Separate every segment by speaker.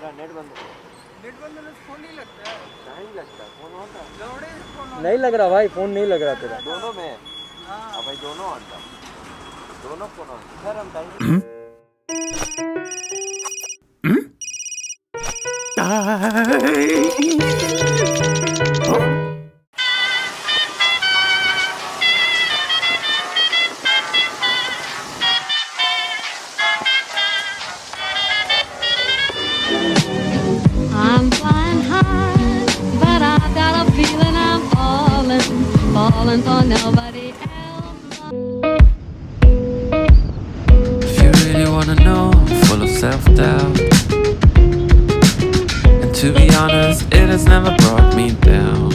Speaker 1: मेरा नेट बंद
Speaker 2: तो फोन नहीं लगता है।
Speaker 1: नहीं लगता फोन होता
Speaker 3: नहीं लग रहा भाई, फोन नहीं लग रहा तेरा।
Speaker 1: दोनों में हाँ भाई दोनों ऑन था, दोनों फोन ऑन सर। हम time
Speaker 4: I'm flying high, but I've got a feeling I'm falling for nobody else.
Speaker 5: If you really wanna know, I'm full of self-doubt. And to be honest, it has never brought me down.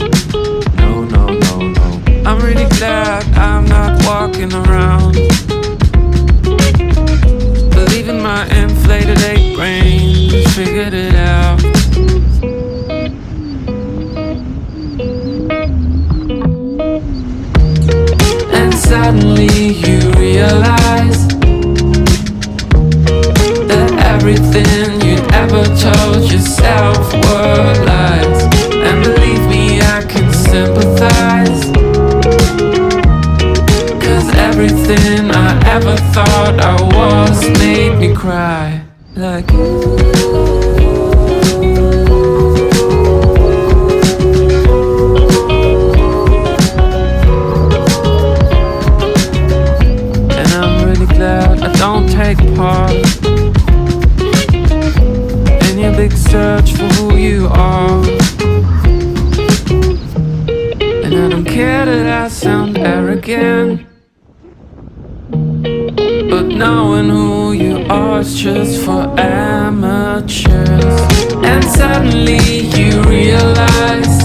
Speaker 5: No, no, no, no. I'm really glad I'm not walking around believing my inflated ape brain figured it out. And suddenly you realize that everything you'd ever told yourself were lies. And believe me, I can sympathize, 'cause everything I ever thought I was made me cry. Like and I'm really glad I don't take part in your big search for who you are. And I don't care that I sound arrogant, but knowing who you are is just for amateurs. And suddenly you realize,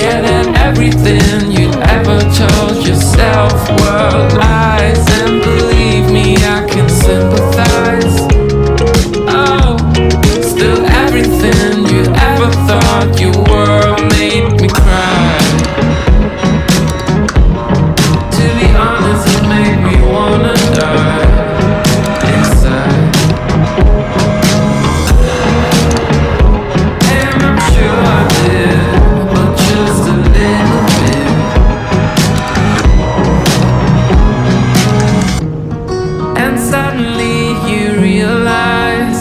Speaker 5: yeah, that everything you ever told yourself were lies. And believe me, I can sympathize. Oh, still everything you ever thought you were made me cry. To be honest, it made me wanna die inside. And I'm sure I did, but just a little bit. And suddenly you realize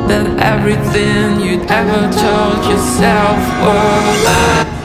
Speaker 5: that everything you'd ever told yourself were lies.